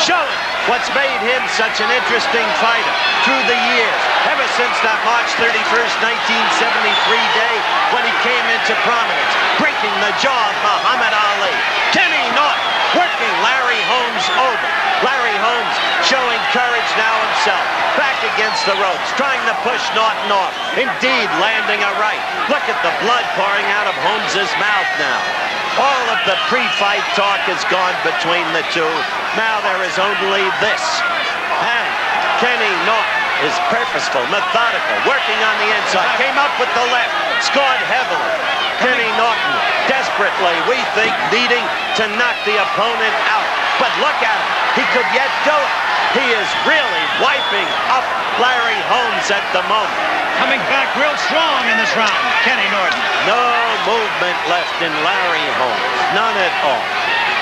showing what's made him such an interesting fighter through the years, ever since that March 31st, 1973 day when he came into prominence, breaking the jaw of Muhammad Ali. Kenny Norton working Larry Holmes over. Larry Holmes showing courage now himself, back against the ropes, trying to push Norton off. Indeed, landing a right. Look at the blood pouring out of Holmes's mouth now. All of the pre-fight talk is gone between the two. Now there is only this. And Kenny Norton is purposeful, methodical, working on the inside. Came up with the left, scored heavily. Kenny Norton desperately, we think, needing to knock the opponent out. But look at him. He could yet do it. He is really wiping up Larry Holmes at the moment. Coming back real strong in this round, Kenny Norton. No movement left in Larry Holmes. None at all.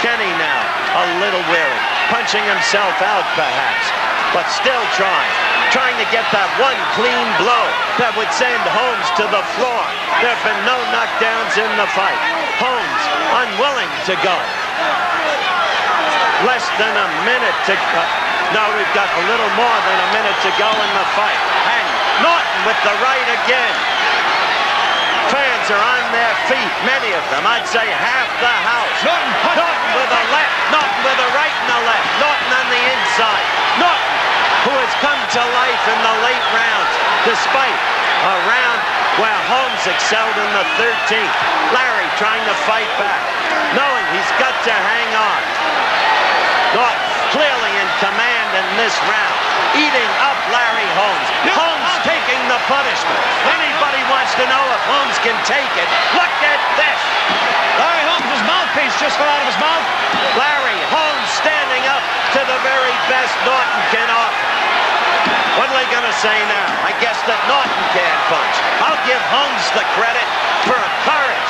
Kenny now a little weary, punching himself out perhaps, but still trying to get that one clean blow that would send Holmes to the floor. There have been no knockdowns in the fight. Holmes unwilling to go. Less than a minute to go. No, we've got a little more than a minute to go in the fight. And Norton with the right again. Fans are on their feet, many of them. I'd say half the house. Norton with a left, Norton with a right and a left. Norton on the inside. Norton, who has come to life in the late rounds, despite a round where Holmes excelled in the 13th. Larry trying to fight back, knowing he's got to hang on. Norton clearly in command in this round, eating up Larry Holmes. Holmes taking the punishment. Anybody wants to know if Holmes can take it? Look at this. Larry Holmes' mouthpiece just fell out of his mouth. Larry Holmes standing up to the very best Norton can offer. What are they going to say now? I guess that Norton can't punch. I'll give Holmes the credit for courage.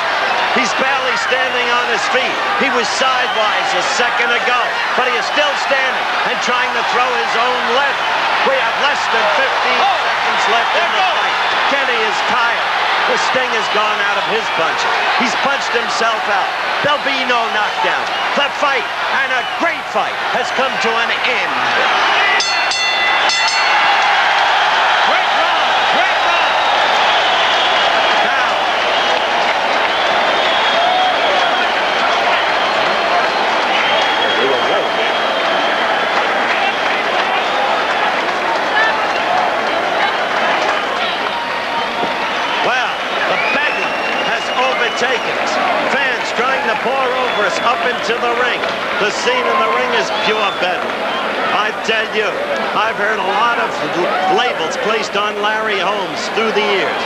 He's barely standing on his feet. He was sidewise a second ago, but he is still standing and trying to throw his own left. We have less than 15 seconds left in the fight. Kenny is tired. The sting has gone out of his punches. He's punched himself out. There'll be no knockdown. The fight, and a great fight, has come to an end. Great round, great round. Now, well, the bedlam has overtaken us. Fans trying to pour over us up into the ring. The scene in the ring is pure bedlam. I tell you, I've heard a lot of labels placed on Larry Holmes through the years,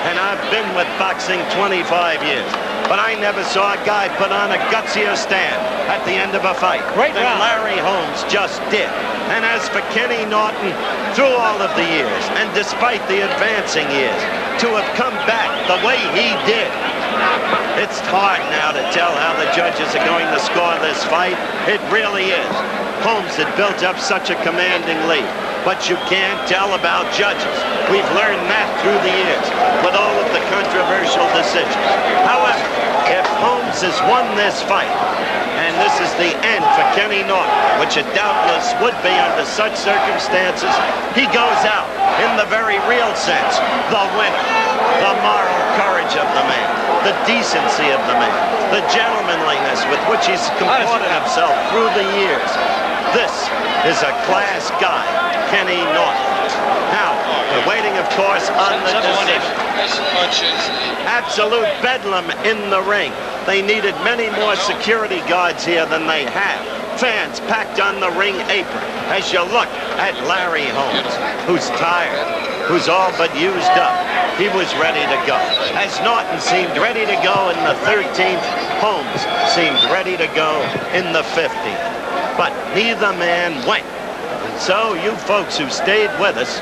and I've been with boxing 25 years, but I never saw a guy put on a gutsier stand at the end of a fight than Larry Holmes just did. And as for Kenny Norton, through all of the years, and despite the advancing years, to have come back the way he did, it's hard now to tell how the judges are going to score this fight. It really is. Holmes had built up such a commanding lead, but you can't tell about judges. We've learned that through the years with all of the controversial decisions. However, if Holmes has won this fight, and this is the end for Kenny Norton, which it doubtless would be under such circumstances, he goes out in the very real sense, the winner. The moral courage of the man, the decency of the man, the gentlemanliness with which he's comported himself through the years. This is a class guy, Kenny Norton. Now, we're waiting, of course, on the decision. Absolute bedlam in the ring. They needed many more security guards here than they have. Fans packed on the ring apron as you look at Larry Holmes, who's tired, who's all but used up. He was ready to go. As Norton seemed ready to go in the 13th, Holmes seemed ready to go in the 15th. But neither man went. And so you folks who stayed with us,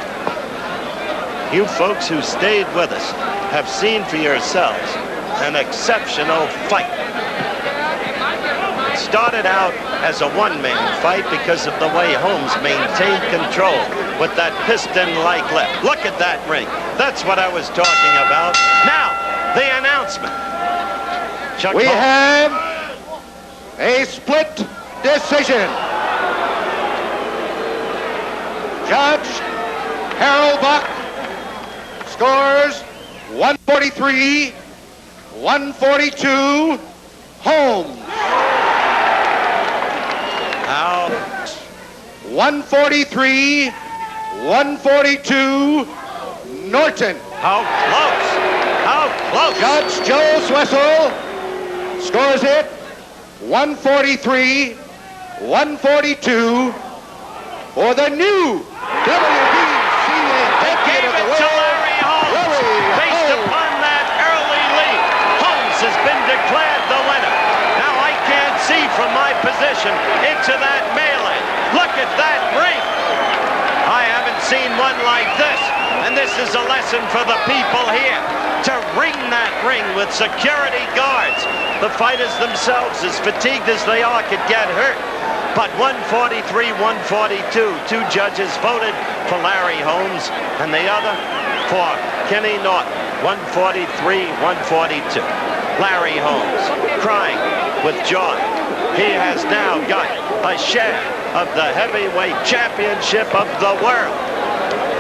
have seen for yourselves an exceptional fight. It started out as a one-man fight because of the way Holmes maintained control with that piston-like left. Look at that ring. That's what I was talking about. Now, the announcement. We have a split decision. Judge Harold Buck scores 143, 142, Holmes. How 143, 142, Norton. close? How close? Judge Joe Swessel scores it 143, 142 for the new WBCA They gave champion of the it to world, Larry Holmes. Larry Based Holmes. upon that early lead, Holmes has been declared the winner. Now I can't see from my position into that melee. Look at that ring. I haven't seen one like this, and this is a lesson for the people here to ring that ring with security guards. The fighters themselves, as fatigued as they are, could get hurt. But 143, 142, two judges voted for Larry Holmes, and the other for Kenny Norton. 143, 142. Larry Holmes crying with joy. He has now got a share of the heavyweight championship of the world.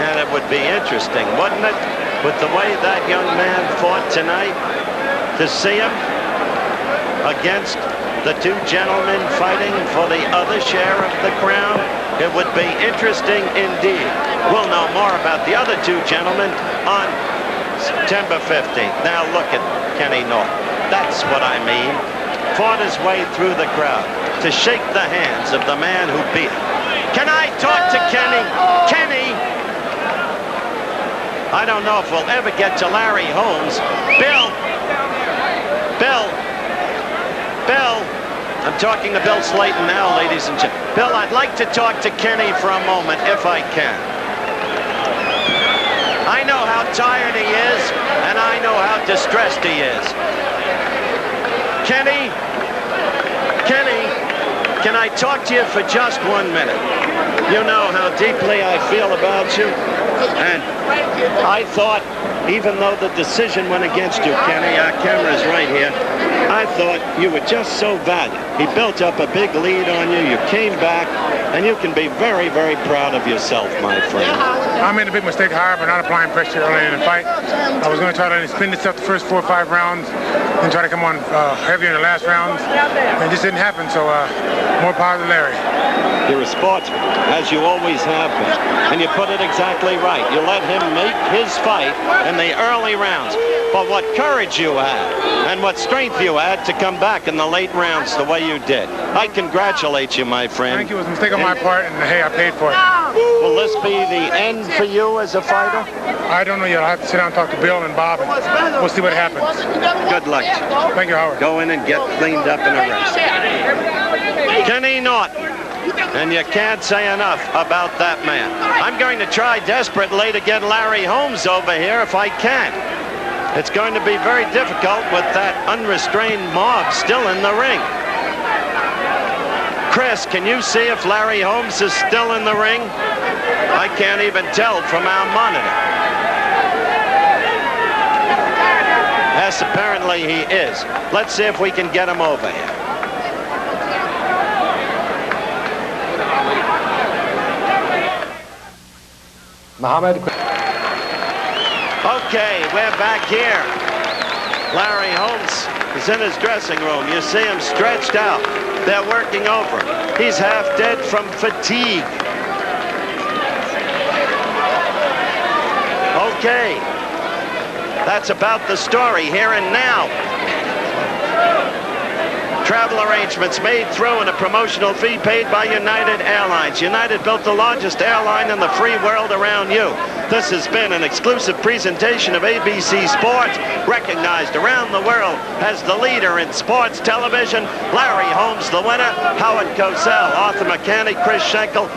And it would be interesting, wouldn't it, with the way that young man fought tonight, to see him against the two gentlemen fighting for the other share of the crown. It would be interesting indeed. We'll know more about the other two gentlemen on September 15th. Now look at Kenny Norton. That's what I mean. Fought his way through the crowd to shake the hands of the man who beat him. Can I talk to Kenny? Kenny! I don't know if we'll ever get to Larry Holmes. Bill! I'm talking to Bill Slayton now, ladies and gentlemen. Bill, I'd like to talk to Kenny for a moment, if I can. I know how tired he is, and I know how distressed he is. Kenny, can I talk to you for just 1 minute? You know how deeply I feel about you, and I thought, even though the decision went against you, Kenny, our camera's right here, I thought you were just so valiant. He built up a big lead on you. You came back, and you can be very, very proud of yourself, my friend. I made a big mistake, however, not applying pressure early in the fight. I was going to try to spin this up the first 4 or 5 rounds and try to come on heavier in the last rounds. And it just didn't happen, so more power to Larry. You're a sportsman, as you always have been. And you put it exactly right. You let him make his fight in the early rounds. But what courage you had, and what strength you had to come back in the late rounds the way you did. I congratulate you, my friend. Thank you. It was a mistake on my part, and hey, I paid for it. Will this be the end for you as a fighter? I don't know yet. I'll have to sit down and talk to Bill and Bob, and we'll see what happens. Good luck. Thank you, Howard. Go in and get cleaned up and arrested. Kenny Norton. And you can't say enough about that man. I'm going to try desperately to get Larry Holmes over here if I can. It's going to be very difficult with that unrestrained mob still in the ring. Chris, can you see if Larry Holmes is still in the ring? I can't even tell from our monitor. Yes, apparently he is. Let's see if we can get him over here. Muhammad. Okay, we're back here. Larry Holmes is in his dressing room. You see him stretched out. They're working over him. He's half dead from fatigue. Okay. That's about the story here and now. Travel arrangements made through and a promotional fee paid by United Airlines. United built the largest airline in the free world around you. This has been an exclusive presentation of ABC Sports, recognized around the world as the leader in sports television. Larry Holmes, the winner. Howard Cosell, Arthur Mechanic, Chris Schenkel.